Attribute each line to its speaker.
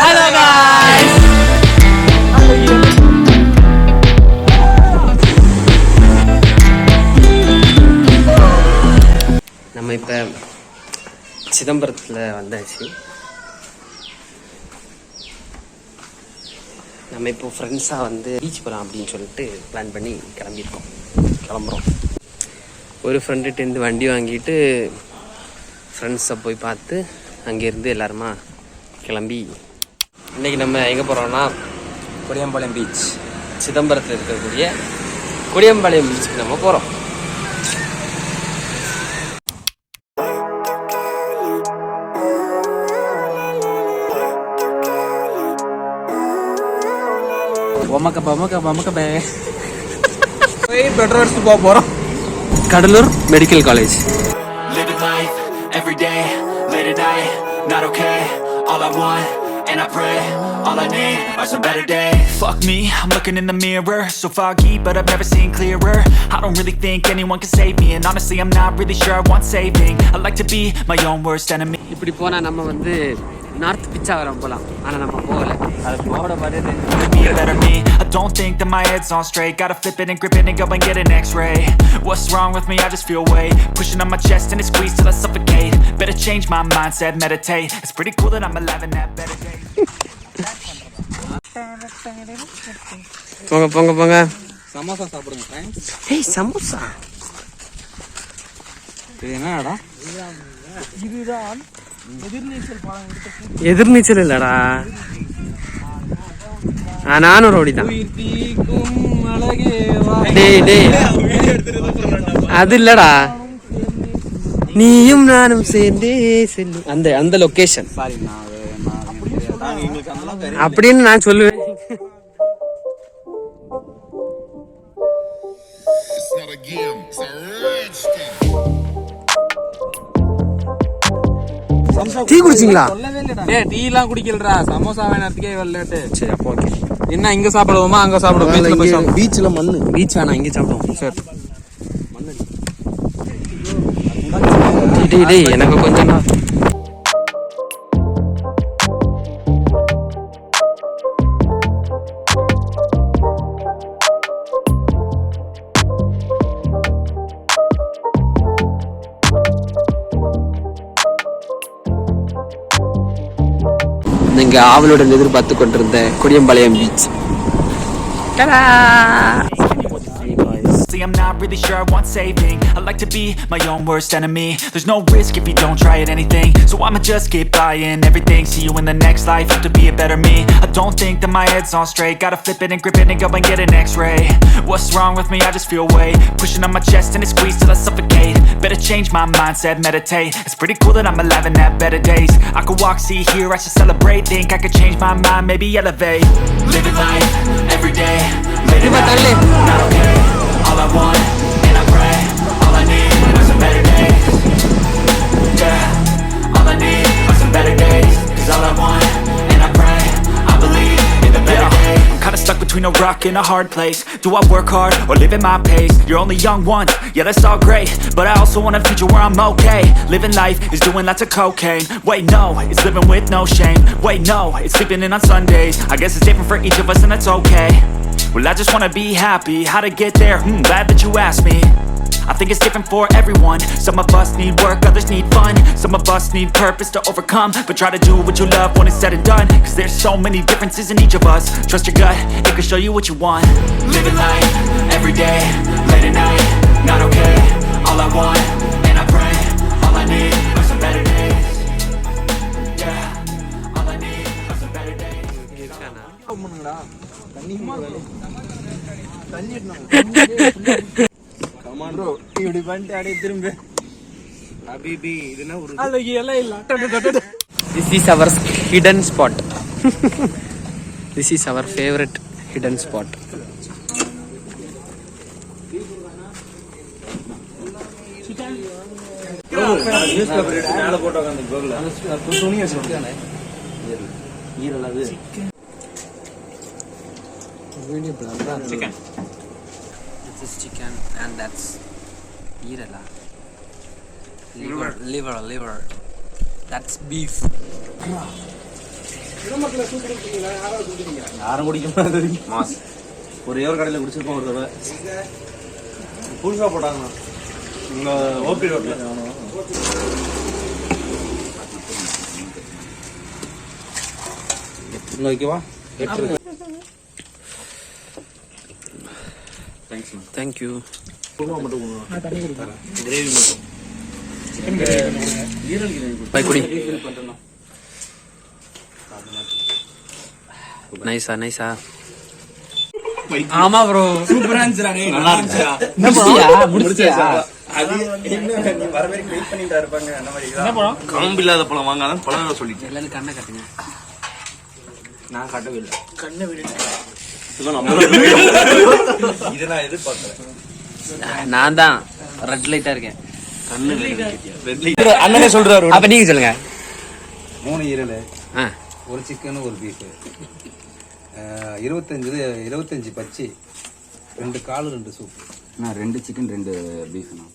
Speaker 1: Hello guys. நம்ம இப்போ சிதம்பரத்தில் வந்தாச்சு. நம்ம இப்போ ஃப்ரெண்ட்ஸாக வந்து பீச் போகலாம் அப்படின்னு சொல்லிட்டு பிளான் பண்ணி கிளம்புறோம். ஒரு ஃப்ரெண்டுகிட்டேருந்து வண்டி வாங்கிட்டு ஃப்ரெண்ட்ஸை போய் பார்த்து அங்கேருந்து எல்லாருமா கிளம்பி இன்றைக்கி நம்ம எங்கே போகிறோம்னா
Speaker 2: கொடியம்பாளையம் பீச்,
Speaker 1: சிதம்பரத்தில் இருக்கக்கூடிய கொடியம்பாளையம் பீச்சுக்கு நம்ம போகிறோம்.
Speaker 2: போகிறோம்.
Speaker 1: Cuddalore medical college.
Speaker 3: And I pray, all I need are some better days. Fuck me, I'm looking in the mirror, so foggy, but I've never seen clearer. I don't really think anyone can save me, and honestly I'm not really sure I want saving. I like to be my own worst enemy.
Speaker 1: இப்படி போனால் நம்ம வந்து north Pichavaram போகலாம், ஆனால் நம்ம போகலை.
Speaker 2: அது போட மாட்டேன்.
Speaker 3: Be a better me. I don't think that my head's on straight. Gotta flip it and grip it and go and get an x-ray. What's wrong with me? I just feel weight pushing on my chest and it squeezes till I suffocate. Better change my mindset, meditate. It's pretty cool that I'm alive and that better day.
Speaker 1: போங்க.
Speaker 2: சமோசா சாப்பிடுங்க friends.
Speaker 1: ஏய் சமோசா.
Speaker 2: இது என்னடா?
Speaker 1: இதுதான் எதிர்நீச்சல் இல்லடா. நானும் ரோடி தான். டேய் அது இல்லடா. நீயும் நானும் சேர்ந்தே செல்லும் அந்த லொகேஷன் அப்படின்னு நான் சொல்லுவேன். டீ குடிச்சிங்களா?
Speaker 2: டீ எல்லாம் குடிக்கலடா, சமோசா வேணாத்துக்கே வரலட்டு.
Speaker 1: சரி அப்போ ஓகே.
Speaker 2: என்ன இங்க சாப்பிடுவோமா அங்க சாப்பிடுவோம்?
Speaker 1: பீச்ல மண்ணு பீச் வேணாம், இங்கே சாப்பிடுவோம். சரி டேய் எனக்கு கொஞ்சம் நீங்க ஆவலுடன் எதிர்பார்த்து கொண்டிருந்த Kodiyampalayam beach.
Speaker 3: See, I'm not really sure I want saving. I like to be my own worst enemy. There's no risk if you don't try at anything, so I'ma just keep buying everything. See you in the next life, have to be a better me. I don't think that my head's on straight. Gotta flip it and grip it and go and get an x-ray. What's wrong with me? I just feel weight pushing on my chest and it squeezes till I suffocate. Better change my mindset, meditate. It's pretty cool that I'm alive and have better days. I could walk, see, hear, I should celebrate. Think I could change my mind, maybe elevate. Living life every day, late at night, not okay. All I want, and I pray, all I need are some better days. Yeah, all I need are some better days. Cause all I want, and I pray, I believe in the better days. I'm kinda stuck between a rock and a hard place. Do I work hard or live at my pace? You're only young once, yeah that's all great, but I also want a future where I'm okay. Living life is doing lots of cocaine. Wait no, it's living with no shame. Wait no, it's sleeping in on Sundays. I guess it's different for each of us and that's okay. Well I just wanna be happy, how to get there? Glad that you asked me. I think it's different for everyone. Some of us need work, others need fun. Some of us need purpose to overcome. But try to do what you love when it's said and done. Cause there's so many differences in each of us. Trust your gut, it can show you what you want. Living life, every day, late at night, not okay. All I want, and I pray, all I need are some better days. Yeah, all I need are some better days.
Speaker 2: Bro இப்படி பண்ணிட்டு அப்படியே திரும்ப அபிபி இதுனா ஒரு
Speaker 1: அழகி எல்லாம் இல்ல. This is our hidden spot. This is our favorite hidden spot.
Speaker 2: News paper எடுத்து மேல போட்டு உட்கார்ந்து கோகுல துணி வச்சிருக்கானே ஈரல் அது video plan chicken.
Speaker 1: This is chicken and that's ஈரலா liver. That's beef.
Speaker 2: யாரும் குடிக்க மாதிரி மாஸ் ஒரே ஒரு கடையில் குடிச்சிருக்கோம் ஒரு தடவை புதுசாக போட்டாங்கண்ணா இங்கே ஓபி ரோட்டில் இங்கே வைக்கவா தேங்க்ஸ்ண்ணா
Speaker 1: தேங்க்யூ.
Speaker 2: குருமா மட்டும் கிரேவி மட்டும் ஈரல் கிரேவி
Speaker 1: பை குடி.
Speaker 2: பண்ணுறேண்ணா
Speaker 1: நைஸா நைஸா.
Speaker 4: ஆமா ப்ரோ
Speaker 2: சூப்பரா இருந்துச்சுடா நல்லா இருந்துச்சா
Speaker 4: முடிச்சியா
Speaker 2: அது என்ன நீ வர வரைக்கும் வெயிட் பண்ணிட்டா இருப்பாங்க அந்த மாதிரி காம்பு இல்லாத பழம் வாங்காதான் பழம் சொல்லிட்டேன்
Speaker 1: எல்லாரும் கண்ணை கட்டுங்க.
Speaker 2: நான் கட்டவே இல்லை
Speaker 4: கண்ணை விடு.
Speaker 2: இதை நான் எதிர்பார்க்கறேன்
Speaker 1: நான் தான் ரெட் லைட்டா இருக்கேன்.
Speaker 2: அண்ணனே சொல்றாரு
Speaker 1: அப்ப நீங்க சொல்லுங்க.
Speaker 5: 3 ஈரல்,
Speaker 1: ஆ,
Speaker 5: ஒரு சிக்கன், ஒரு பீஃப், 25 பச்சி, 2 கால், 2 சூப்.
Speaker 6: 2 சிக்கன் 2 பீஃப்ண்ணா.